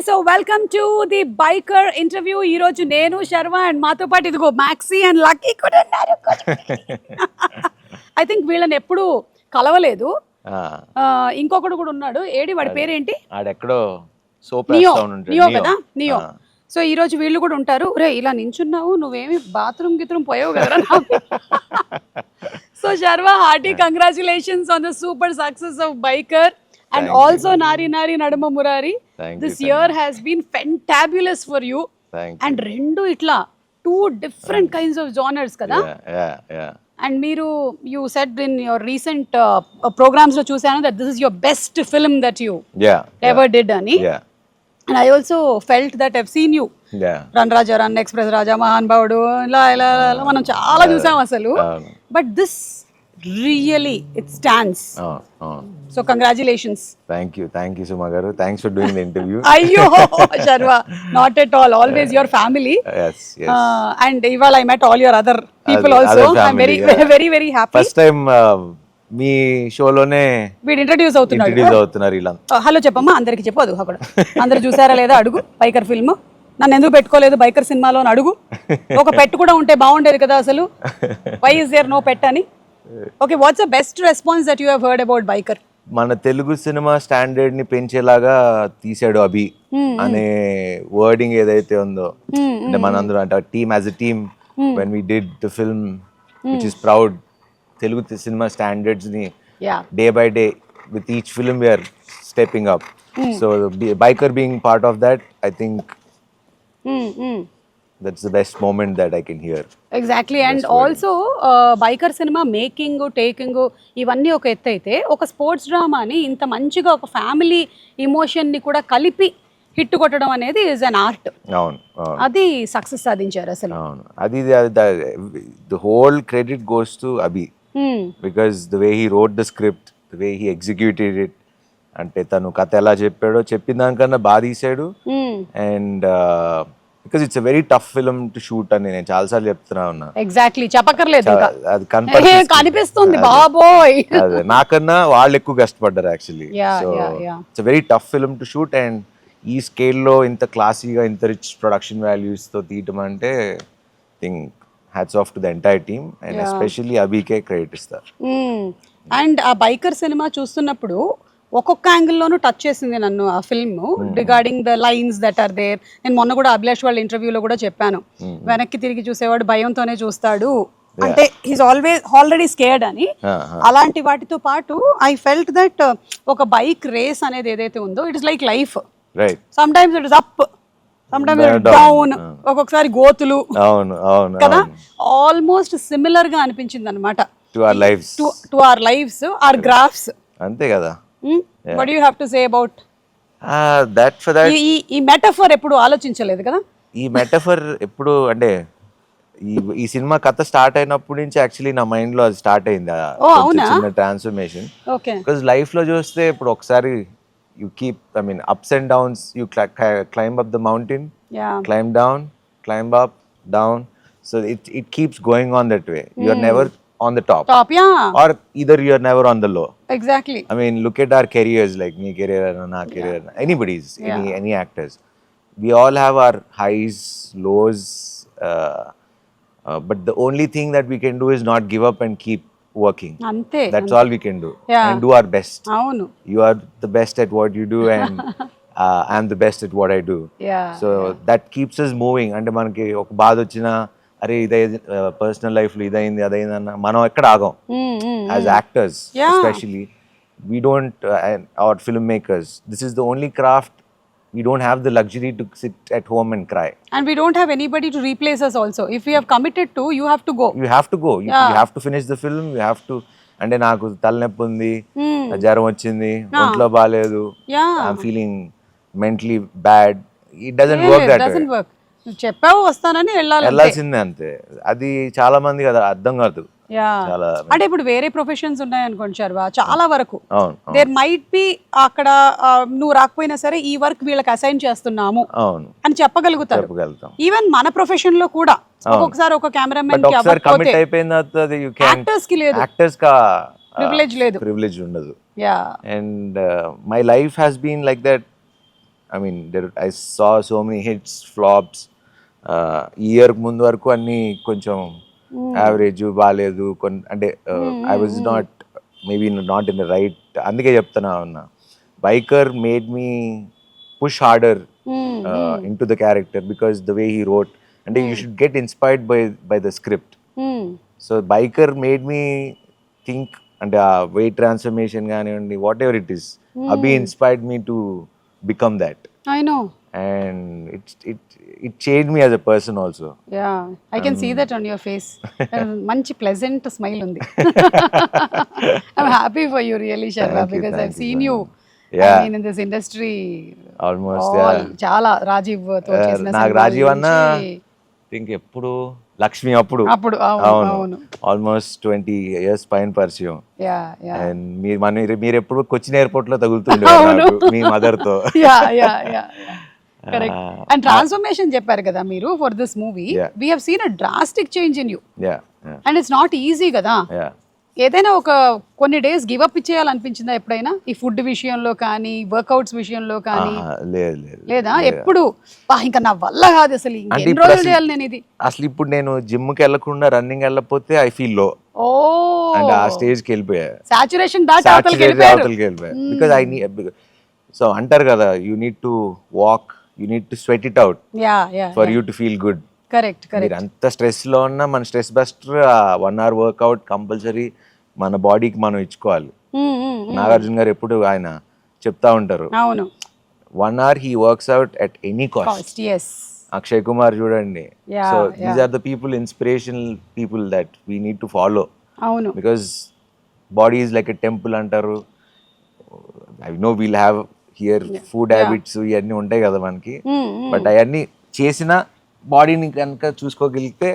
So welcome to the biker interview. ఈ రోజు నేను శర్వ అండ్ మాతో పాటు ఇదిగో మ్యాక్సీ అండ్ లక్కీ కూడా ఉన్నారు. ఐ థింక్ వీళ్ళని ఎప్పుడు కలవలేదు. ఇంకొకడు కూడా ఉన్నాడు, ఏడి వాడి పేరేంటి, ఆడెక్కడో నియో కదా, నియో. సో ఈ రోజు వీళ్ళు కూడా ఉంటారు. రే ఇలా నించున్నావు, నువ్వేమి బాత్రూమ్ గిత్రూమ్ పోయావు కదా. So Sharwa, hearty congratulations on the super success of Biker. And Thank also you. Nari Nari Nadama Murari. This year has been fantabulous for you. And rendu itla two different kinds of genres kada. Yeah. And Meeru, you said in your recent programs lo chusanu that this is your best film that you ever did ani. Yeah. And I also felt that I've seen you. Yeah. Run Raja, Run Express Raja, Mahan Baudu, la manam chaala chusam asalu. But this really, it stands. So congratulations. Thank you Suma garu. Thanks for doing the interview. Ayyo Sharva, not at all, always your family. Yes. And even I met all your other people also. Other family, I'm very happy. First time మీ షోలోనే వీడు introduce అవుతున్నారు ఇలా. Hello చెప్పమ్మా, అందరికి చెప్పదు అక్కడ. అందరు చూసారా లేదా అడుగు బైకర్ ఫిల్మ్. నన్ను ఎందుకు పెట్టుకోలేదు బైకర్ సినిమాలో అని అడుగు. ఒక పెట్ కూడా ఉంటే బాగుండేది కదా అసలు. వై ఇస్ దేర్ నో పెట్ అని. Okay, what's the best response that you have heard about biker? మన తెలుగు సినిమా స్టాండర్డ్ ని పెంచేలాగా తీసాడు అభి అనే వర్డింగ్ ఏదైతే ఉందో, అంటే మనందరం అంటే team as a team when we did the film which is proud, Telugu cinema standards ని day by day with each film we are stepping up. So Biker being part of that, I think that's the best moment that I can hear. Exactly. And also biker cinema making, taking ఇవన్నీ ఒక ఎత్తు అయితే, ఒక sports డ్రామాని ఇంత మంచిగా ఒక family emotion ని కూడా కలిపి హిట్ కొట్టడం అనేది ఇస్ అన్ ఆర్ట్. అవును, అది సక్సెస్ సాధించారు అసలు. అవును, అది the whole credit goes to Abhi because the way he wrote the script, the way he executed it, అంటే తను కథ ఎలా చెప్పాడో చెప్పిన దానికన్నా బాగా తీసాడు. And because it's a very tough film to shoot అని నేను చాలాసార్లు చెప్తున్నా ఉన్నా. ఎగ్జాక్ట్లీ, చెప్పక్కర్లేదు, అది కనిపిస్తుంది బాబోయ్. అదే నాకన్నా వాళ్ళు ఎక్కువ కష్టపడ్డారు actually. So it's very tough film to shoot. And ఈ స్కేల్లో ఇంత క్లాసీగా, ఇంత రిచ్ ప్రొడక్షన్ వాల్యూస్ తో తీయటం అంటే think hats off to the entire team and especially అభికే క్రెడిట్ ఇస్తారు. అండ్ ఆ బైకర్ సినిమా చూస్తున్నప్పుడు ఒక్కొక్క యాంగిల్లోనూ టచ్ చేసింది నన్ను ఆ film, regarding the lines that are there. నేను మొన్న కూడా అభిలాష్ వాళ్ళ ఇంటర్వ్యూలో కూడా చెప్పాను, వెనక్కి తిరిగి చూసేవాడు భయంతోనే చూస్తాడు, అంటే హీస్ ఆల్రెడీ స్కేర్డ్ అని. అలాంటి వాటితో పాటు ఐ ఫెల్ట్ దట్ ఒక బైక్ రేస్ అనేది ఏదైతే ఉందో, it is like life. Some times it is up, some times it is down, ఒక్కొక్కసారి గోతులు కదా. ఆల్మోస్ట్ సిమిలర్ గా అనిపించింది అనమాట to our lifes, our graphs. అంతే కదా. What do you have to say about that? For that, ఈ metaphor ఎప్పుడు ఆలోచించలేదు కదా. ఈ మెటఫర్ ఎప్పుడు అంటే ఈ సినిమా కథ స్టార్ట్ అయినప్పటి నుంచి యాక్చువల్లీ నా మైండ్ లో అది స్టార్ట్ అయింది, చిన్న ట్రాన్స్ఫర్మేషన్. బికాజ్ లైఫ్ లో చూస్తే ఇప్పుడు ఒకసారి you keep, I mean ups and downs, you climb up the mountain, climb down, climb up, down. So it keeps going on that way. You are never on the top, or either you are never on the low. Exactly. I mean, look at our careers, like me career and na career, anybody's, any actors. We all have our highs, lows, but the only thing that we can do is not give up and keep working. Ante, that's all we can do. And do our best. Avunu, you are the best at what you do and I'm the best at what I do. So that keeps us moving. Ante manaki oka baad ochina, అరే ఇదే personal life లో ఇదైంది అదైందన్న మనం ఎక్కడ ఆగం. As actors especially we don't, hour film makers, this is the only craft. We don't have the luxury to sit at home and cry. And we don't have anybody to replace us also. If we have committed to, you have to go. You have to go. You have to finish the film. You have to. అంటే నాకు తలనొప్పి ఉంది, జ్వరం వచ్చింది, ఒంట్లో బాగాలేదు, I'm feeling mentally bad. It doesn't work that way. It doesn't work. చెప్పావు వస్తానని వెళ్ళాల్సిందే అంతే. అది చాలా మంది కదా అర్థం కాదు. అంటే ఇప్పుడు వేరే ప్రొఫెషన్స్ ఉన్నాయనుకోండి శర్వ, చాలా వరకు దేర్ మైట్ బి అక్కడ నువ్వు రాకపోయినా సరే ఈ వర్క్ వీళ్ళకి అసైన్ చేస్తున్నాము అని చెప్పగలుగుతారు. ఈవెన్ మన ప్రొఫెషన్ లో కూడా ఒక్కొక్కసారి ఒక కెమెరామెన్ యాక్టర్స్ కి లేదు, ప్రివిలేజ్ లేదు, ప్రివిలేజ్ ఉండదు. And my life has been like that. I mean I saw so many hits flops. ఈ ఇయర్ ముందు వరకు అన్ని కొంచెం యావరేజ్ బాగాలేదు అంటే I was not maybe not in the right. అందుకే చెప్తున్నా ఉన్నా, biker made me push harder into the character because the way he wrote, and you should get inspired by the script. So biker made me think, and weight transformation gaani whatever it is, Abhi inspired me to become that. I know, and it changed me as a person also. Yeah, I can see that on your face. Manchi pleasant smile undi. I'm happy for you really, Sharva, because I've seen you. Yeah, I mean, in this industry almost చాలా రాజీవ్ తో చేసిన నాకు రాజీవ్ అన్న think ఎప్పుడు లక్ష్మి అప్పుడు అవును almost 20 years పైన పరిచయం. అండ్ మీరు ఎప్పుడు కొచ్చిన్ ఎయిర్పోర్ట్ లో తగులుతుండే మీ మదర్ తో. కరెక్ట్. అండ్ ట్రాన్స్ఫర్మేషన్ చెప్పారు కదా మీరు for this movie. We have seen a drastic change in you, and it's not easy కదా. ఏదైనా ఒక కొన్ని డేస్ గివ్ అప్ ఇచ్చేయాలనిపించిందా ఎప్పుడైనా, ఈ ఫుడ్ విషయంలో కానీ వర్కౌట్స్ విషయంలో కానీ? లేదా ఎప్పుడు ఇంకా నా వల్ల కాదు అసలు ఎన్ని రోజులు చేయాలి నేను ఇది? అసలు ఇప్పుడు నేను జిమ్ కి వెళ్ళకుండా రన్నింగ్ వెళ్ళకపోతే ఐ ఫీల్ లో. అండ్ ఆ స్టేజ్ కి వెళ్ళిపోయా, సాచురేషన్ దాటి అవతలకి వెళ్ళిపోయా. బికాజ్ ఐ నీడ్, సో అంటారు కదా, you need to walk, you need to sweat it out for you to feel good. Correct. మీరు అంత స్ట్రెస్ లో ఉన్నా మన stress buster 1 hour workout compulsory మన బాడీకి మనం ఇచ్చుకోవాలి. నాగార్జున గారు ఎప్పుడు ఆయన చెప్తా ఉంటారు, అవును, 1 hour he works out at any cost. Yes. Akshay Kumar చూడండి. So these are the people, inspirational people that we need to follow. అవును, because body is like a temple అంటారు. I know we'll have here food habits ఇవన్నీ ఉంటాయి కదా మనకి, but అవన్నీ చేసిన బాడీని కనుక చూసుకోగలిగితే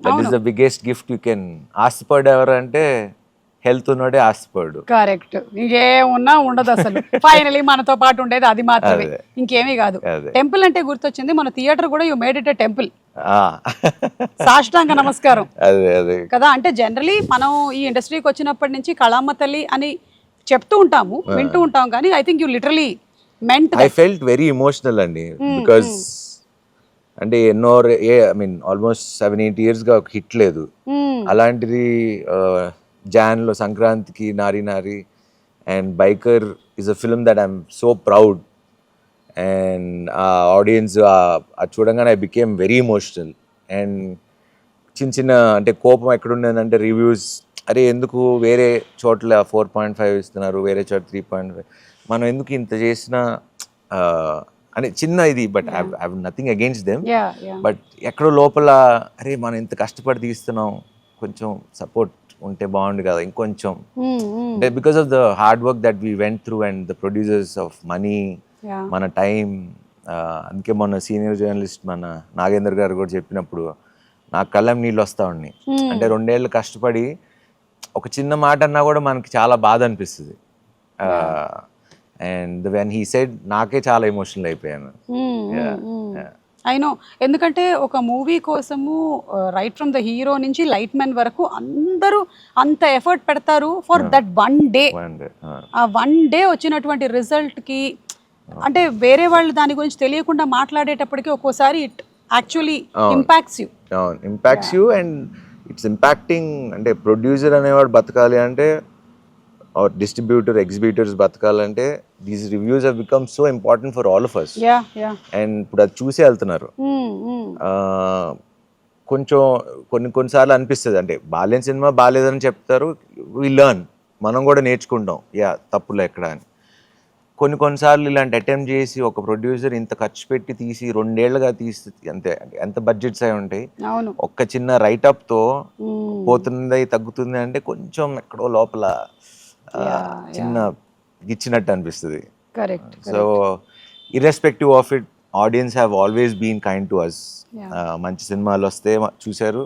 that is the biggest gift you can. ఆశపడు ఎవరు అంటే హెల్త్ ఉన్నాడే ఆశపడు. కరెక్ట్. ఇంకేమున్నా ఉండదు అసలు. ఫైనలీ మనతో పాటు ఉండేది అది మాత్రమే, ఇంకేమీ కాదు. టెంపుల్ అంటే గుర్తొచ్చింది, మన థియేటర్ కూడా you made it a temple. సాష్టాంగ నమస్కారం కదా. అంటే జనరలీ మనం ఈ ఇండస్ట్రీకి వచ్చినప్పటి నుంచి కళామ్మ తల్లి అని చెప్తూ ఉంటాము, వింటూ ఉంటాం, కానీ I think you literally meant. I felt very emotional అండి, బికాజ్ అంటే ఎన్నో ఐ మీన్ ఆల్మోస్ట్ 7-8 years గా ఒక హిట్ లేదు. అలాంటిది జాన్లో సంక్రాంతికి నారీ నారీ and biker is a film that I'm so proud. And ఆ ఆడియన్స్ అది చూడంగానే I became very emotional. And చిన్న అంటే కోపం ఎక్కడుండేదంటే రివ్యూస్, అరే ఎందుకు వేరే చోట్ల 4.5 ఇస్తున్నారు, వేరే చోట 3.5, మనం ఎందుకు ఇంత చేసినా అని చిన్న ఇది. But I have nothing against them, but ఎక్కడో లోపల అరే మనం ఇంత కష్టపడి తీస్తున్నాం, కొంచెం సపోర్ట్ ఉంటే బాగుండు కదా ఇంకొంచెం. అంటే because of the hard work that we went through and the producers of money, మన టైం. అందుకే మొన్న సీనియర్ జర్నలిస్ట్ మన నాగేందర్ గారు కూడా చెప్పినప్పుడు నాకు కళ్ళం నీళ్ళు వస్తా ఉన్నాయి. అంటే 2 ఏళ్ళు కష్టపడి ఒక చిన్న మాట అన్నా కూడా మనకి చాలా బాధ అనిపిస్తుంది. అండ్ వెన్ హీ సెడ్ నాకే చాలా ఎమోషనల్ అయిపోయాను. ఐ నో, ఎందుకంటే ఒక మూవీ కోసము రైట్ ఫ్రమ్ ద హీరో నుంచి లైట్ మ్యాన్ వరకు అందరూ అంత ఎఫర్ట్ పెడతారు ఫర్ దట్ 1 day. ఆ 1 day వచ్చినటువంటి రిజల్ట్కి అంటే వేరే వాళ్ళు దాని గురించి తెలియకుండా మాట్లాడేటప్పటికి ఒక్కోసారి it actually impacts you. Impacts you and it's impacting. అంటే ప్రొడ్యూసర్ అనేవాడు బతకాలి అంటే, or distributor, exhibitors బతకాలంటే these reviews have become so important for all of us. And ఇప్పుడు అది చూసి వెళ్తున్నారు. కొంచెం కొన్నిసార్లు అనిపిస్తుంది, అంటే బాలేని సినిమా బాలేదని చెప్తారు, వి లెర్న్, మనం కూడా నేర్చుకుంటాం తప్పులు ఎక్కడ అని. కొన్నిసార్లు ఇలాంటి అటెంప్ట్ చేసి ఒక ప్రొడ్యూసర్ ఇంత ఖర్చు పెట్టి తీసి 2 ఏళ్ళుగా తీసి అంతే ఎంత బడ్జెట్స్ అయి ఉంటాయి, ఒక్క చిన్న రైటప్తో పోతుంది తగ్గుతుంది అంటే కొంచెం ఎక్కడో లోపల చిన్న గిచ్చినట్టు అనిపిస్తుంది. So irrespective of it, audience have always been kind to us. మంచి సినిమాలు వస్తే చూశారు,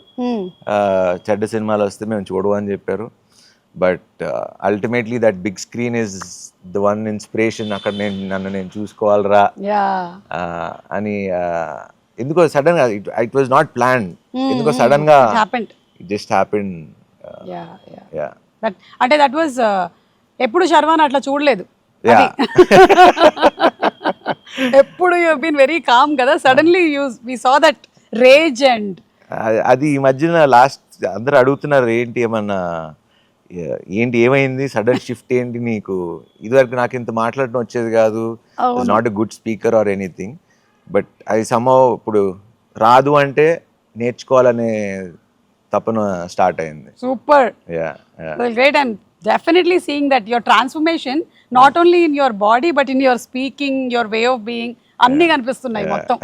చెడ్డ సినిమాలు వస్తే మేము చూడవు అని చెప్పారు. But ultimately that big screen is the one inspiration. అక్కడ నన్ను నేను చూసుకోవాలరా అని ఎందుకో సడన్ గా, ఇట్ వాజ్ నాట్ ప్లాన్, ఎందుకో సడన్ గా ఇట్ జస్ట్ హ్యాపెండ్. అంటే దట్ వాజ్ ఎప్పుడు శర్వాన్ అట్లా చూడలేదు. ఎప్పుడు యూ బీన్ వెరీ కామ్ కదా, suddenly we saw that rage and అది ఈ మధ్యన లాస్ట్ అందరూ అడుగుతున్నారు ఏంటి ఏమన్నా ఏంటి ఏమైంది సడన్ షిఫ్ట్ ఏంటి నీకు, ఇదివరకు నాకు ఇంత మాట్లాడడం వచ్చేది కాదు, not a good speaker or anything, but అది somehow ఇప్పుడు రాదు అంటే నేర్చుకోవాలనే తపన స్టార్ట్ అయింది. Super, yeah great, and definitely seeing that your transformation not only in your body but in your speaking, your way of being, అన్ని కనిపిస్తున్నాయి మొత్తం.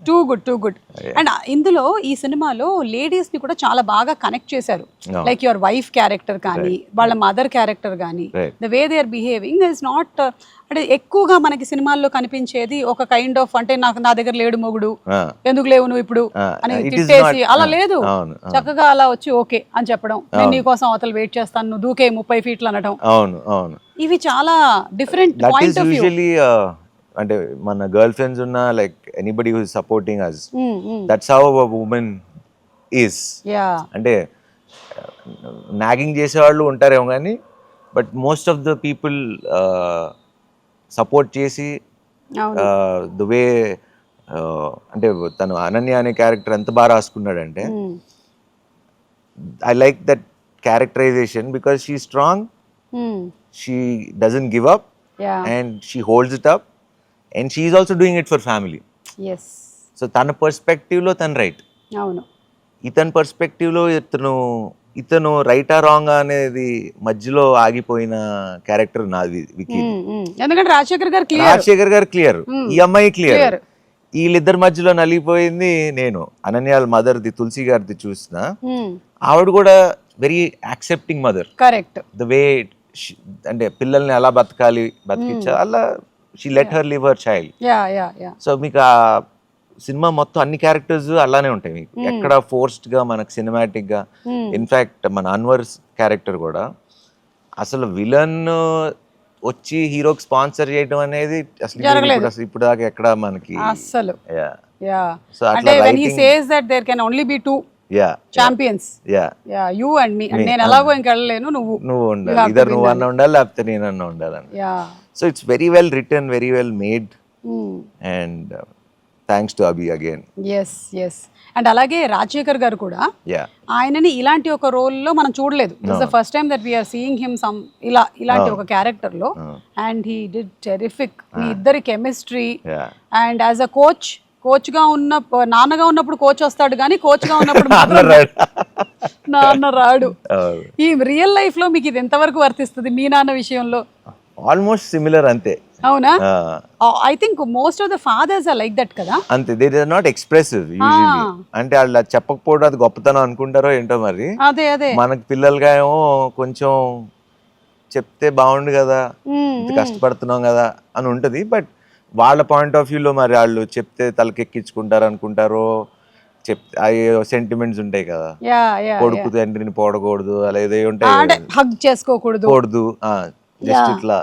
Too good. అండ్ ఇందులో ఈ సినిమాలో లేడీస్ ని కూడా చాలా బాగా కనెక్ట్ చేశారు, లైక్ యువర్ వైఫ్ క్యారెక్టర్ కానీ వాళ్ళ మదర్ క్యారెక్టర్ కానీ, the way they are behaving is not, అంటే ఎక్కువగా మనకి సినిమాల్లో కనిపించేది ఒక కైండ్ ఆఫ్, అంటే నా దగ్గర లేడు మొగుడు, ఎందుకు లేవు నువ్వు ఇప్పుడు అని తిట్టేసి అలా లేదు, చక్కగా అలా వచ్చి ఓకే అని చెప్పడం, నేను నీకోసం అవతల వెయిట్ చేస్తాను, నువ్వు దూకే 30 ఫీట్లు అనడం, ఇవి చాలా డిఫరెంట్ పాయింట్ ఆఫ్ వ్యూ. అంటే మన గర్ల్ ఫ్రెండ్స్ ఉన్న like anybody who is supporting us, that's how a woman is. అంటే నాగింగ్ చేసేవాళ్ళు ఉంటారేమో కానీ but most of the people support చేసి ద వే, అంటే తను అనన్య అనే క్యారెక్టర్ ఎంత బాగా రాసుకున్నాడంటే I like that characterisation because she strong, she doesn't give up and she holds it up and she is also doing it for family. Yes. So తన perspective లో తను రైట్, అవును, ఇతని పర్స్పెక్టివ్ లో ఇతను రైటా రాంగ్ అనేది మధ్యలో ఆగిపోయిన క్యారెక్టర్ నాది వికీ. ఎందుకంటే రాజశేఖర్ గారు క్లియర్, ఈ అమ్మాయి క్లియర్, వీళ్ళిద్దరి మధ్యలో నలిగిపోయింది నేను. అనన్యాల మదర్ది తులసి గారిది చూసిన ఆవిడ కూడా very accepting mother, correct, the way అంటే పిల్లల్ని ఎలా బతికించా అలా she let her live her child. So మీకు ఆ సినిమా మొత్తం అన్ని క్యారెక్టర్స్ అలానే ఉంటాయి మీకు, ఎక్కడ ఫోర్స్డ్ గా మనకు సినిమాటిక్ గా. ఇన్ఫాక్ట్ మన అన్వర్ క్యారెక్టర్ కూడా అసలు విలన్ వచ్చి హీరోకి స్పాన్సర్ చేయడం అనేది అసలు ఇప్పుడు దాకా ఎక్కడ మనకి అసలు. సో అట్లా when he says that there can only be two champions, you and me, and నేను ఎలాగో ఇంకెళ్ళలేను, నువ్వు ఉండాలి, ఇద్దరు నువ్వు అన్న ఉండాలి లేకపోతే నేనన్నా ఉండాలని. So it's very well written, very well made, and thanks to Abhi again. Yes. And అలాగే రాజశేఖర్ గారు కూడా ఆయనని ఇలాంటి ఒక రోల్ లో మనం చూడలేదు. This the first time that we are seeing him some ఇలాంటి ఒక క్యారెక్టర్ లో, అండ్ హీ డిడ్ టెరిఫిక్. మీ ఇద్దరి chemistry, and as a coach గా ఉన్న, నాన్నగా ఉన్నప్పుడు కోచ్ వస్తాడు కానీ కోచ్ గా ఉన్నప్పుడు నాన్న రాడు. ఈ రియల్ లైఫ్ లో మీకు ఇది ఎంతవరకు వర్తిస్తుంది మీ నాన్న విషయంలో? ఆల్మోస్ట్ సిమిలర్ అంతే. అవునా? I think most of the fathers are like that కదా. అంతే, they are not expressive usually. అంటే వాళ్ళు చెప్పకపోవడం అది గొప్పతనం అనుకుంటారో ఏంటో మరి. అదే మనకి పిల్లలుగా ఏమో కొంచెం చెప్తే బాగుండు కదా, కష్టపడుతున్నాం కదా అని ఉంటది. బట్ వాళ్ళ పాయింట్ ఆఫ్ వ్యూలో మరి వాళ్ళు చెప్తే తలకెక్కించుకుంటారు అనుకుంటారో, చెప్తే అయ్యో సెంటిమెంట్స్ ఉంటాయి కదా, కొడుకు తండ్రిని పోడకూడదు అలా ఏదో ఉంటాయి, హగ్ చేసుకోకూడదు, జస్ట్ ఇట్లా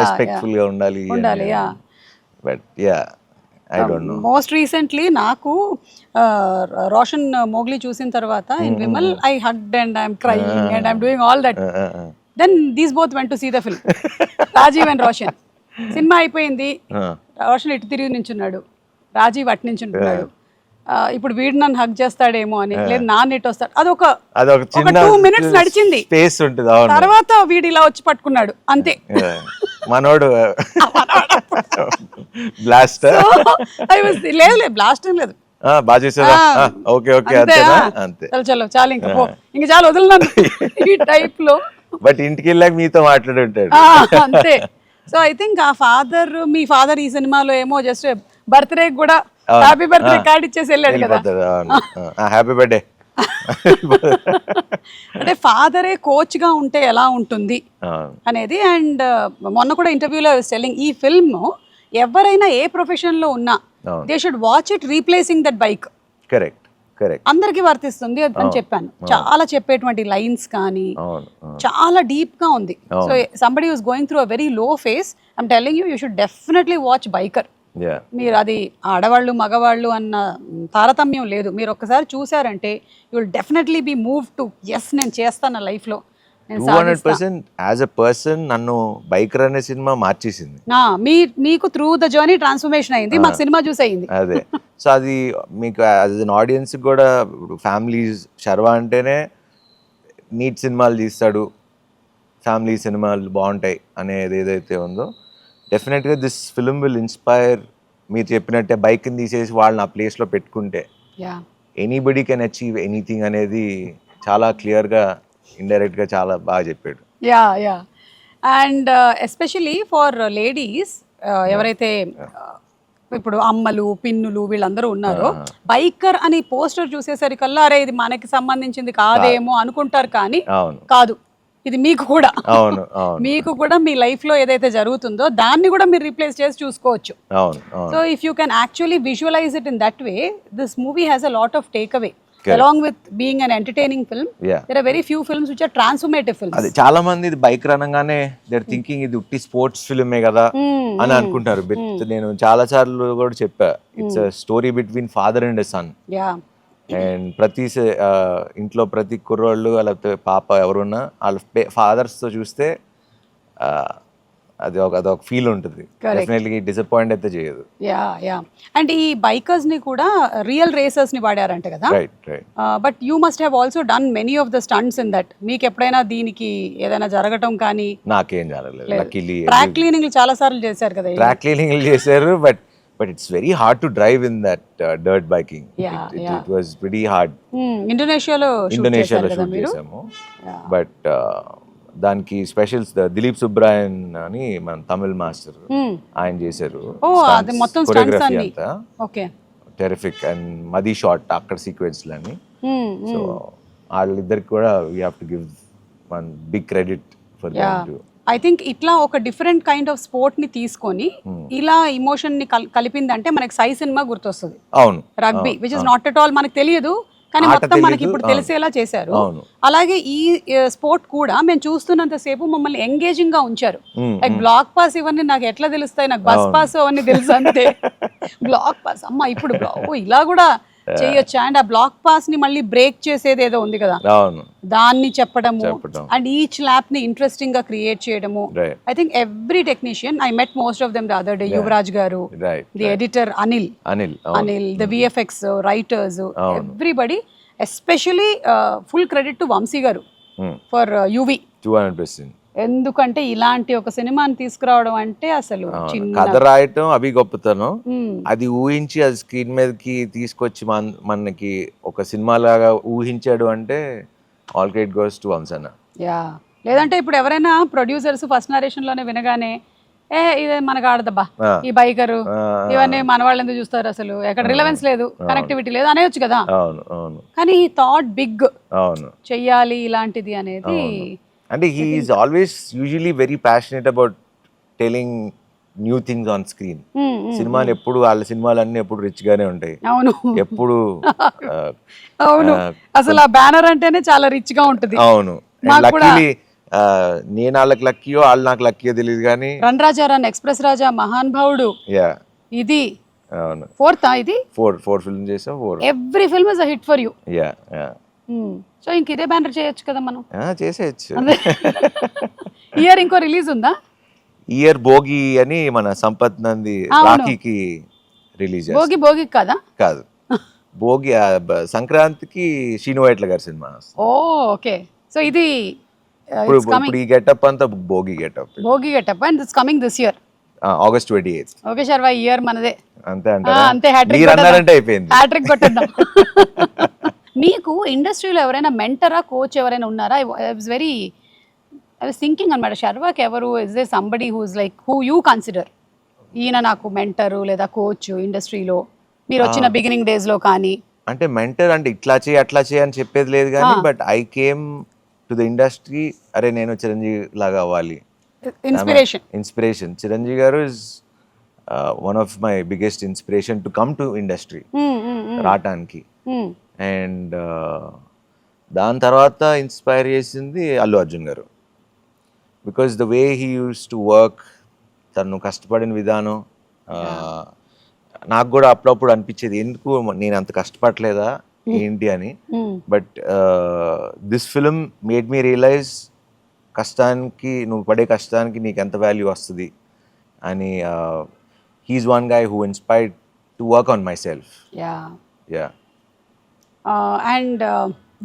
రెస్పెక్ట్ఫుల్ గా ఉండాలి. But I don't know. Most recently నాకు రోషన్ మోగ్లీ చూసిన తర్వాత in Vimal I hugged and I'm crying and I'm doing all that. Then these both went to see the film, Rajeev and Roshan. సినిమా అయిపోయింది, రోషన్ ఇటు తిరిగి నించున్నాడు, రాజీవ్ అటు నించుంటున్నాడు. ఇప్పుడు వీడు నన్ను హగ్ చేస్తాడేమో అని, లేదు నాన్న ఇటు వస్తాడు, అదొక 2 minutes నడిచింది, తర్వాత వీడు ఇలా వచ్చి పట్టుకున్నాడు అంతే. మనోడు బ్లాస్ట్ లేదు బ్లాస్ట్ ఏం లేదు, చలో చాలు ఇంకా చాలు వదిలినాను ఈ టైప్ లో. బట్ ఇంటికి వెళ్ళాక మీతో మాట్లాడుంటాడు అంతే. సో ఐ థింక్ ఆ ఫాదర్, మీ ఫాదర్ ఈ సినిమాలో ఏమో జస్ట్ బర్త్డే కూడా హ్యాపీ బర్త్డే కార్డ్ ఇచ్చేసి వెళ్ళాడు కదా, హ్యాపీ బర్త్డే. అంటే ఫాదరే కోచ్ గా ఉంటే ఎలా ఉంటుంది అనేది. అండ్ మొన్న కూడా ఇంటర్వ్యూలో సెల్లింగ్, ఈ ఫిల్మ్ ఎవరైనా ఏ ప్రొఫెషన్ లో ఉన్నా they should watch it replacing that bike. Correct, అందరికి వర్తిస్తుంది అని చెప్పాను. చాలా చెప్పేటువంటి లైన్స్ కానీ చాలా డీప్ గా ఉంది. So somebody was going through a very low face, I'm telling you should definitely watch biker. మీరు అది ఆడవాళ్ళు మగవాళ్ళు అన్న తారతమ్యం లేదు, మీరు ఒక్కసారి చూసారంటే you will definitely be move to ఎస్ నేను చేస్తాను లైఫ్లో 200% యాజ్ అ పర్సన్ నన్ను బైకర్ అనే సినిమా మార్చేసింది. మీకు త్రూ ద జర్నీ ట్రాన్స్ఫర్మేషన్ అయింది, మాకు సినిమా చూసి అయింది. అదే సో అది మీకు యాజ్ అన్ ఆడియన్స్ కూడా ఫ్యామిలీస్ శర్వా అంటేనే నీట్ సినిమాలు తీస్తాడు, ఫ్యామిలీ సినిమాలు బాగుంటాయి అనేది ఏదైతే ఉందో డెఫినెట్గా దిస్ ఫిల్మ్ విల్ ఇన్స్పైర్. మీరు చెప్పినట్టే బైక్ని తీసేసి వాళ్ళని ఆ ప్లేస్లో పెట్టుకుంటే ఎనీబడి కెన్ అచీవ్ ఎనీథింగ్ అనేది చాలా క్లియర్గా ఇండైరెక్ట్గా చాలా బాగా చెప్పాడు. Yeah and especially for ladies ఎవరైతే ఇప్పుడు అమ్మలు పిన్నులు వీళ్ళందరూ ఉన్నారో బైకర్ అని పోస్టర్ చూసేసరికల్లా అరే ఇది మనకి సంబంధించింది కాదేమో అనుకుంటారు, కానీ కాదు, ఇది మీకు కూడా మీకు కూడా మీ లైఫ్ లో ఏదైతే జరుగుతుందో దాన్ని కూడా మీరు రీప్లేస్ చేసి చూసుకోవచ్చు. So if you can actually visualise it in that way, this movie has a lot of take away. Along with being an entertaining film, there are very few films which are transformative films. అది చాలా మంది ఇది bike అనగానే they are thinking ఇది ఉట్టి sports ఫిల్మే కదా అని అనుకుంటారు. బట్ నేను చాలా సార్లు కూడా చెప్పా, it's a story between father and son. And ప్రతి ఇంట్లో ప్రతి కుర్రోళ్ళు లేకపోతే పాప ఎవరున్నా వాళ్ళ ఫాదర్స్తో చూస్తే అదొక ఫీల్ ఉంటుంది, డెఫినెట్లీ డిసప్పాయింట్ అయితే చేయదు. యా అండ్ ఈ బైకర్స్ ని కూడా రియల్ రేసర్స్ ని వాడారంట కదా, but you must have also done many of the stunts in that. మీకు ఎప్పుడైనా దీనికి ఏదైనా జరగటం కానీ? నాకేం జరగలేదు. లక్కీలీ ట్రాక్ క్లీనింగ్ చాలా సార్లు చేశారు కదా. ట్రాక్ క్లీనింగ్ చేశారు, but it's very hard to drive in that dirt biking. It was pretty hard. ఇండోనేషియాలో షూట్ చేసాము, బట్ దానికి స్పెషల్స్ దిలీప్ సుబ్రాయన్ అని మన తమిళ్ మాస్టర్ ఆయన చేశారు కొరియోగ్రఫీ అంతా. టెరిఫిక్ అండ్ మది షాట్ అక్కడ సీక్వెన్స్ లని. సో వాళ్ళిద్దరికి కూడా we have to give one big credit for them too. I think ఇట్లా ఒక డిఫరెంట్ కైండ్ ఆఫ్ స్పోర్ట్ ని తీసుకొని ఇలా ఇమోషన్ ని కలిపిందంటే మనకి సై సినిమా గుర్తొస్తుంది. అవును, rugby which is not at all మనకు తెలియదు, కానీ మొత్తం మనకి ఇప్పుడు తెలిసేలా చేశారు. అలాగే ఈ స్పోర్ట్ కూడా మేము చూస్తున్నంత సేపు మమ్మల్ని ఎంగేజింగ్ గా ఉంచారు. లైక్ బ్లాక్ పాస్ ఇవన్నీ నాకు ఎట్లా తెలుస్తాయి, నాకు బస్ పాస్ అవన్నీ తెలుసు అంతే. బ్లాక్ పాస్ అమ్మ ఇప్పుడు ఇలా కూడా చేయొచ్చా, అండ్ ఆ బ్లాక్ పాస్ ని మళ్ళీ బ్రేక్ చేసేది ఏదో ఉంది కదా, దాన్ని చెప్పడము అండ్ ఈచ్ ల్యాప్ ని ఇంట్రెస్టింగ్ గా క్రియేట్ చేయడము. I think every technician, I met most of them the other day, Yuvraj గారు, the editor Anil, the VFX writers, everybody, especially full credit to Vamshi గారు ఫర్ యువి. 200%. ఎందుకంటే ఇలాంటి ఒక సినిమాని తీసుకురావడం అంటే అసలు కథ రాయటం అవి గొప్పతనం, అది ఊహించి అది స్క్రీన్ మీదకి తీసుకొచ్చి మనకి ఒక సినిమా లాగా ఊహించాడు అంటే ఆల్ క్రెడిట్ గోస్ టు వంశన్న. లేదంటే ఇప్పుడు ఎవరైనా ప్రొడ్యూసర్స్ ఫస్ట్ నరేషన్ లోనే వినగానే ఇది మనకు ఆడదబ్బా ఈ బైకరు ఇవన్నీ మన వాళ్ళు ఎందుకు చూస్తారు, అసలు ఎక్కడ రిలవెన్స్ లేదు, కనెక్టివిటీ లేదు అనేవచ్చు కదా. కానీ ఈ థాట్ బిగ్ చెయ్యాలి ఇలాంటిది అనేది. అంటే he is always usually very passionate about telling new things on screen. సినిమాలు ఎప్పుడు వాళ్ళ సినిమాలన్నీ ఎప్పుడు రిచ్ గానే ఉంటాయి. అవును, ఎప్పుడు అవును, అసలు ఆ బ్యానర్ అంటేనే చాలా రిచ్ గా ఉంటుంది. అవును, లక్కీలీ నేను వాళ్ళకి లక్కీయో వాళ్ళు నాకు లక్కీయో తెలియదు కానీ రన్ రాజా రన్, ఎక్స్ప్రెస్ రాజా, మహాన్ భావుడు, ఇది అవును ఫోర్త్, ఇది ఫోర్ ఫిల్మ్ చేసాం. Every film is a hit for you. So ఇంక ఇదే బ్యానర్ చేయొచ్చు కదా మనం. చేసేయచ్చు. ఇయర్ ఇంకో రిలీజ్ ఉందా? ఇయర్ భోగి అని మన సంపత్ నంది రాఖీకి రిలీజ్. భోగి కదా? కాదు, భోగి సంక్రాంతికి శ్రీనువైట్ల గారి సినిమా. ఓకే, సో ఇది ఇప్పుడు ఈ గెటప్ అంతా Bhogi getup and it's coming this year August 28th. Okay Sharwa, year మనదే. అంతే అయిపోయింది, హ్యాట్రిక్ కొట్టేద్దాం. మీకు ఇండస్ట్రీలో ఎవరైనా మెంటరా, కోచ్ ఎవరైనా ఉన్నారా? ఐ వాజ్ థింకింగ్ అనమాట, శర్వాకి ఎవరు, is they somebody who is like who you consider, ఈయన నాకు మెంటరు లేదా కోచ్ ఇండస్ట్రీలో మీరు వచ్చిన బిగినింగ్ డేస్ లో? కానీ అంటే మెంటర్ అంటే ఇట్లా చేయి అట్లా చేయి అని చెప్పేది లేదు కానీ, but I came to the industry, అరే నేను చిరంజీవి లాగా అవ్వాలి, ఇన్స్పిరేషన్. చిరంజీవి గారు is one of my biggest inspiration to come to industry రావటానికి. అండ్ దాని తర్వాత ఇన్స్పైర్ చేసింది అల్లు అర్జున్ గారు, because the way he use to work, తను కష్టపడిన విధానం. నాకు కూడా అప్పుడప్పుడు అనిపించేది ఎందుకు నేను అంత కష్టపడలేదా ఏంటి అని. But this film made me realise కష్టానికి నువ్వు పడే కష్టానికి నీకు ఎంత వాల్యూ వస్తుంది అని he's one guy who inspired to work on myself. Yeah and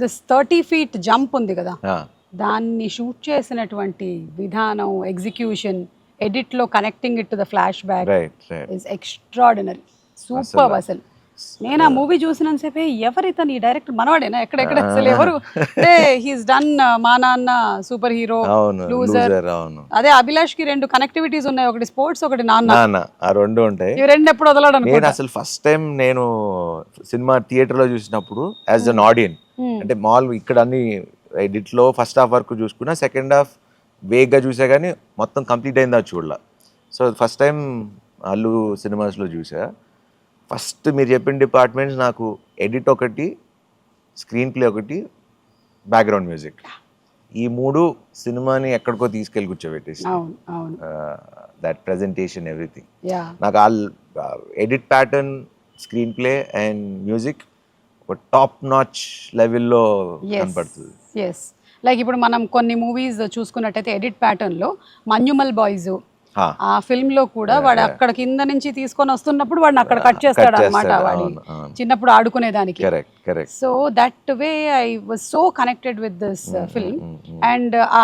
this 30 feet jump ఉంది కదా, దాన్ని షూట్ చేసినటువంటి విధానం, ఎగ్జిక్యూషన్, ఎడిట్లో connecting it to the flash back is extraordinary, super. అసలు నేను ఆ మూవీ చూసినంతసేపే ఎవరితను ఈ డైరెక్టర్ మనవాడేనా ఎక్కడెక్కడ అసలు ఎవరు, అంటే హీస్ డన్ మా నాన్న, సూపర్ హీరో, లూజర్. అదే అభిలాష్ కి 2 కనెక్టివిటీస్ ఉన్నాయి, ఒకటి స్పోర్ట్స్, ఒకటి నాన్న, ఆ 2 ఉంటాయి. ఇవి 2 ఎప్పుడు వదలడు. నేను అసలు ఫస్ట్ టైం నేను సినిమా థియేటర్ లో చూసినప్పుడు యాజ్ అన్ ఆడియన్స్, అంటే మాల్ ఇక్కడ అన్ని ఎడిట్ లో ఫస్ట్ హాఫ్ వరకు చూసుకున్నా, సెకండ్ హాఫ్ వేగ్గా చూసా కానీ మొత్తం కంప్లీట్ అయిందా చూడలా. సో ఫస్ట్ టైం అల్లు సినిమాస్లో చూసా. ఫస్ట్ మీరు చెప్పిన డిపార్ట్మెంట్స్ నాకు ఎడిట్ ఒకటి, స్క్రీన్ ప్లే ఒకటి, బ్యాక్గ్రౌండ్ మ్యూజిక్, ఈ 3 సినిమాని ఎక్కడికో తీసుకెళ్ళి కూర్చోబెట్టేసి, దట్ ప్రెజెంటేషన్, ఎవ్రీథింగ్. నాకు ఆ edit pattern, screen play and music ఒక టాప్ నాచ్ లెవెల్లో కనపడుతుంది. లైక్ ఇప్పుడు మనం కొన్ని మూవీస్ చూసుకున్నట్టయితే ఎడిట్ ప్యాటర్న్ లో మన్యుమల్ బాయ్స్, ఆ ఫిల్మ్ లో కూడా వాడు అక్కడ కింద నుంచి తీసుకొని వస్తున్నప్పుడు వాడిని అక్కడ కట్ చేస్తాడు అనమాట, వాడి చిన్నప్పుడు ఆడుకునేదానికి. So that way I was so connected with this film. And ఆ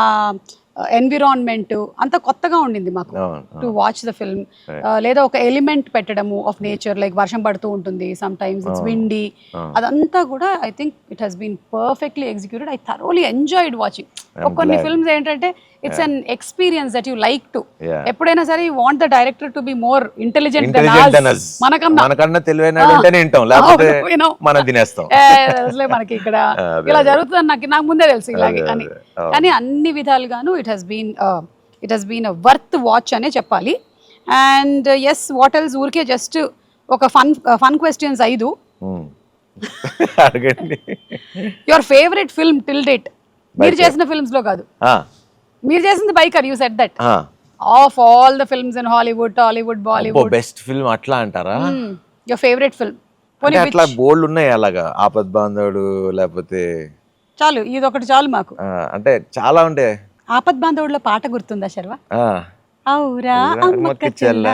ఎన్విరాన్మెంట్ అంత కొత్తగా ఉండింది మాకు టు వాచ్ ద ఫిల్మ్. లేదా ఒక ఎలిమెంట్ పెట్టడము ఆఫ్ నేచర్, లైక్ వర్షం పడుతూ ఉంటుంది, సమ్ టైమ్స్ ఇట్స్ విండీ, అదంతా కూడా I think it has been perfectly executed. I thoroughly enjoyed watching. కొన్ని ఫిల్మ్స్ ఏంటంటే it's an experience that you like to, ఎప్పుడైనా సరే you want the director to be more intelligent than us, మనకన్నా తెలివైననే వింటాం, లేకపోతే మనం తినేస్తాం. మనకి ఇక్కడ ఇలా జరుగుతుంది నాకు ముందే తెలుసు ఇలాగే అని. కానీ అన్ని విధాలుగాను it has been a worth watch అనే చెప్పాలి. అండ్ ఎస్, వాట్ ఎల్స్, ఊరికే జస్ట్ ఒక fun questions 5. Your favourite film till date, మీరు చేసిన ఫిల్మ్స్ లో కాదు, మీరు చేసింది biker, you said that, of all the films in Hollywood, Tollywood, Bollywood, best film అట్లా అంటారా? Your favourite film. అట్లా బోల్డ్ ఉన్నాయి అలాగా, ఆపద్ బాంధవుడు, లేకపోతే చాలు ఇది ఒకటి చాలు మాకు. అంటే చాలా ఉండే. ఆపద్ బాంధవుడులో పాట గుర్తుందా శర్వ? ఔరా అమ్మక్క చెల్ల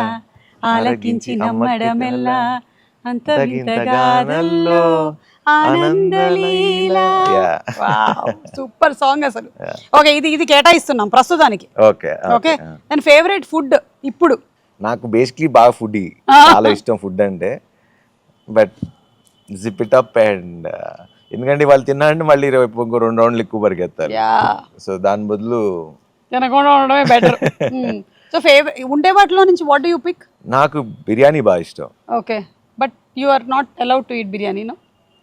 ఆలకించి నమ్మడమెల్ల అంత వింతగానల్లో ఆనందలీలా. సూపర్ సాంగ్ అసలు. ఓకే, ఇది కేటాయిస్తున్నాం ప్రస్తుతానికి. ఓకే, అండ్ ఫేవరెట్ ఫుడ్ ఇప్పుడు? నాకు బేసిక్లీ బాగా ఫుడ్, చాలా ఇష్టం ఫుడ్ అంటే. But zip it up and ఎందుకంటే వాళ్ళు తిన్నారంటే మళ్ళీ ఇంకో 2 రౌండ్లు ఎక్కువ పరిగెత్తారు. సో దాని బదులు తినకుండా ఉండడమే బెటర్. సో ఫేవరెట్ ఉండే వాటిలో నుంచి వాట్ డు యు పిక్? నాకు బిర్యానీ బాగా ఇష్టం. Okay, but you are not allowed to eat biryani, no?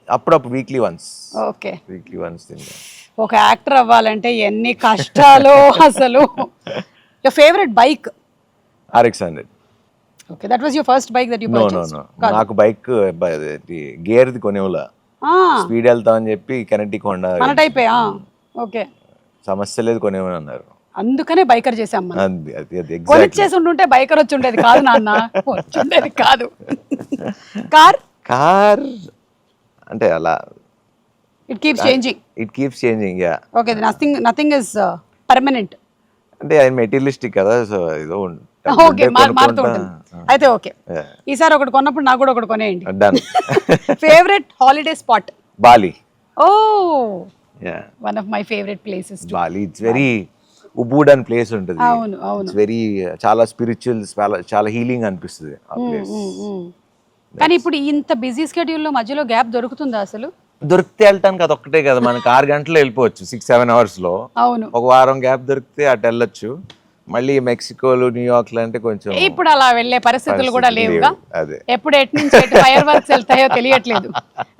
అప్పుడప్పుడు weekly once. Okay, weekly once తింటా. ఒక యాక్టర్ అవ్వాలంటే ఎన్ని కష్టాలు అసలు. Your favourite bike? RX 100. Okay, that was your first bike that you purchased? నాకు బైక్ గేర్ది కొనేవులా, స్పీడ్ వెళ్తా అని చెప్పి కెనెటిక్ హోండా మన టైపే. ఓకే, సమస్య లేదు కొనేమని అన్నారు, అందుకనే బైకర్ చేసాం. కొనిచ్చేసి ఉంటుంటే బైకర్ వచ్చి ఉండేది కాదు నాన్న, వచ్చుండేది కాదు. కార్ అంటే అలా it keeps changing. Yeah. Okay, nothing is permanent. అంటే అది మెటీరియలిస్టిక్ కదా, సో ఏదో ఓకే, మారుతూ ఉంటుంది. అయితే ఓకే, ఈసారి ఒకటి కొన్నప్పుడు నాకు కూడా ఒకటి కొనేయండి. Favourite holiday spot? Bali. Oh, one of my favourite places Bali. It's very ఉబూడన్ ప్లేస్ ఉంటుంది. అవును అవును, ఇట్స్ వెరీ చాలా స్పిరిచువల్, చాలా హీలింగ్ అనిపిస్తుంది ఆ ప్లేస్. కానీ ఇప్పుడు ఇంత బిజీ స్కెడ్యూల్లో మధ్యలో గ్యాప్ దొరుకుతుందా అసలు? దొరికితే వెళ్ళటానికి అది ఒక్కటే కదా, మనకి 6 గంటలు వెళ్ళిపోవచ్చు 6-7 hours లో. అవును, ఒక వారం గ్యాప్ దొరికితే అటు వెళ్ళొచ్చు. మళ్ళీ మెక్సికోలు, న్యూయార్క్ అంటే కొంచెం ఇప్పుడు అలా వెళ్ళే పరిస్థితులు కూడా లేవుగా. ఎప్పుడు ఎటు నుంచి ఫైర్ వర్క్స్ వెళ్తాయో తెలియట్లేదు,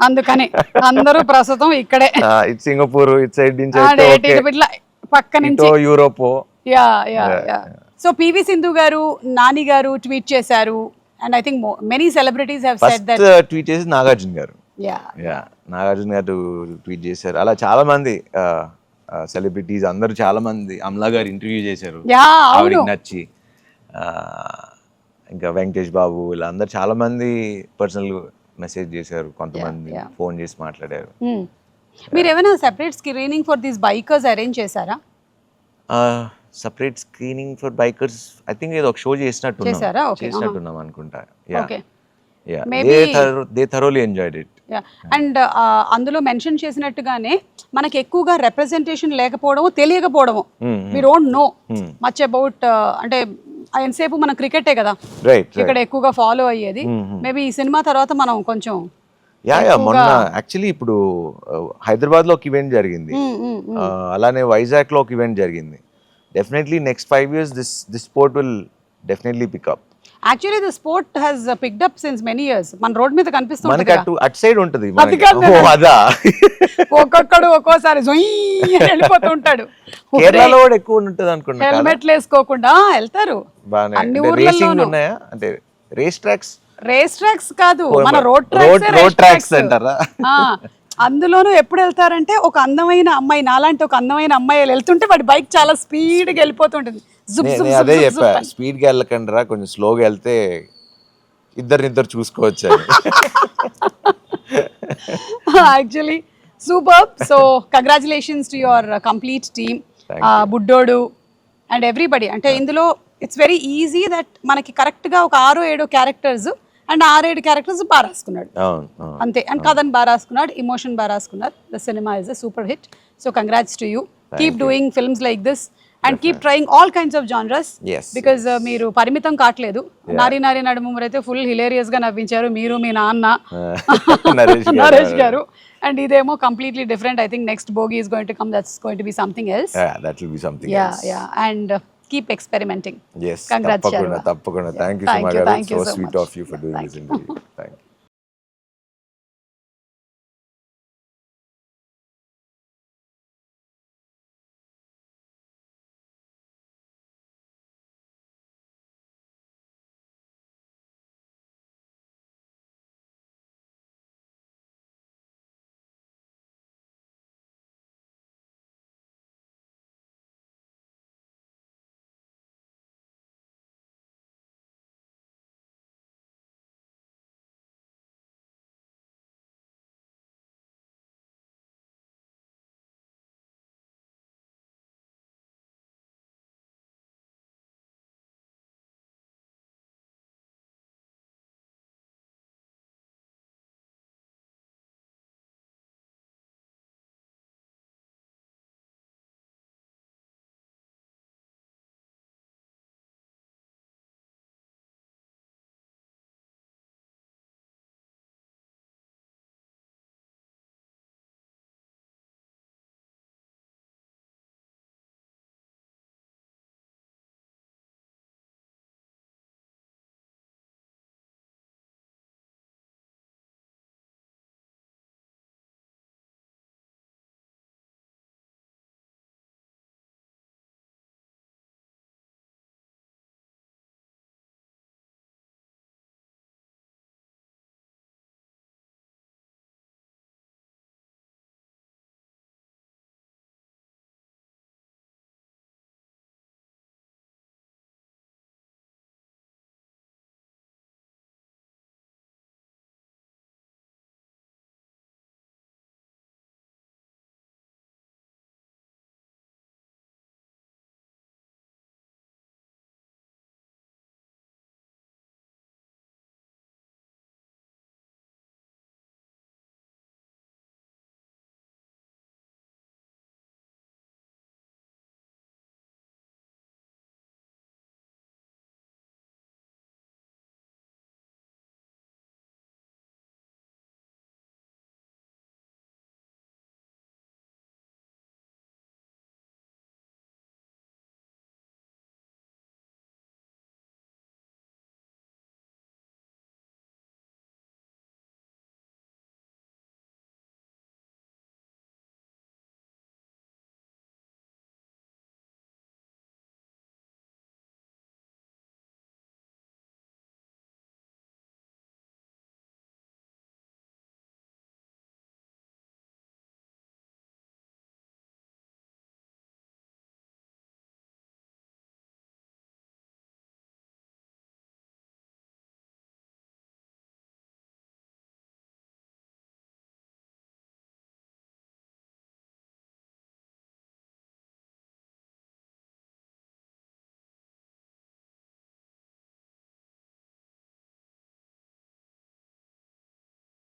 అందుకని అందరూ ప్రస్తుతం ఇక్కడే. ఇటు సింగపూర్, ఇటు సైడ్ నుంచి పక్క నుంచి యూరోప్. సో పివి సింధు గారు, నాని గారు ట్వీట్ చేశారు. And I think many celebrities have said that. Tweet చేసి నాగార్జున గారు. నాగార్జున గారు ట్వీట్ చేశారు. అలా చాలా మంది సెలబ్రిటీస్ అందరూ చాలా మంది, అమలా గారు ఇంటర్వ్యూ చేశారు, ఆవిడకి నచ్చి. ఇంకా వెంకటేష్ బాబు, ఇలా అందరు చాలా మంది పర్సనల్ మెసేజ్ చేశారు, కొంతమంది ఫోన్ చేసి మాట్లాడారు. మీరు ఏమైనా separate screening for these bikers arrange చేశారా? Separate screening for bikers I think ఏదో ఒక షో చేశారా? Okay. చేసినట్టున్నాం అనుకుంటా. Okay. They thoroughly enjoyed it. And అందులో మెన్షన్ చేసినట్టుగానే మనకి ఎక్కువగా రిప్రజెంటేషన్ లేకపోవడము, తెలియకపోవడము, we don't know much about, అంటే ఎంతసేపు మన క్రికెటే కదా ఇక్కడ ఎక్కువగా ఫాలో అయ్యేది. మేబీ ఈ సినిమా తర్వాత మనం కొంచెం మొన్న యాక్చువల్లీ ఇప్పుడు హైదరాబాద్ లో ఒక ఈవెంట్ జరిగింది, అలానే వైజాగ్ లో ఒక ఈవెంట్ జరిగింది. Definitely next 5 years this sport will definitely pick up. Actually the sport has picked up since many years. మన రోడ్ మీద కనిపిస్తుంది, మనకి అటు సైడ్ ఉంటది, అదా ఒక్కొక్కడు ఒక్కోసారి వెళ్ళిపోతూ ఉంటాడు. కేరళలో కూడా ఎక్కువ ఉంటది అనుకుంటా, హెల్మెట్లు వేసుకోకుండా వెళ్తారు. అన్ని రేసింగ్ ఉన్నాయా అంటే రేస్ ట్రాక్స్ కాదు, మన రోడ్ ట్రాక్స్ అంటారా? అందులోనూ ఎప్పుడు వెళ్తారంటే ఒక అందమైన అమ్మాయి, నాలాంటి ఒక అందమైన అమ్మాయి వెళ్తుంటే వాడి బైక్ చాలా స్పీడ్గా వెళ్ళిపోతుంటుంది. అదే చెప్పా, స్పీడ్ గా వెళ్ళకండి రా, కొంచెం స్లోగా వెళ్తే ఇద్దరు చూసుకోవచ్చు. Actually super. So congratulations to your complete team, బుడ్డోడు అండ్ ఎవ్రీబడి. అంటే ఇందులో ఇట్స్ వెరీ ఈజీ దట్ మనకి కరెక్ట్గా ఒక 6-7 క్యారెక్టర్స్ అండ్ 6-7 క్యారెక్టర్స్ బాగా రాసుకున్నాడు అంతే. అండ్ కథను బాగా రాసుకున్నాడు, ఇమోషన్ బాగా రాసుకున్నారు. The cinema is a super hit. So congrats to you. Keep doing films like this and keep trying all kinds of genres, because మీరు పరిమితం కావట్లేదు. నారీ నడుముమూరి అయితే ఫుల్ హిలేరియస్ గా నవ్వించారు మీరు, మీ నాన్న నరేష్ గారు. అండ్ ఇదేమో completely different. I think next bogie is going to come, that's going to be something else. That will be something else. And keep experimenting. Yes, Congrats, tappakunda. Thank you so much. So sweet of you for doing this interview. Thank you.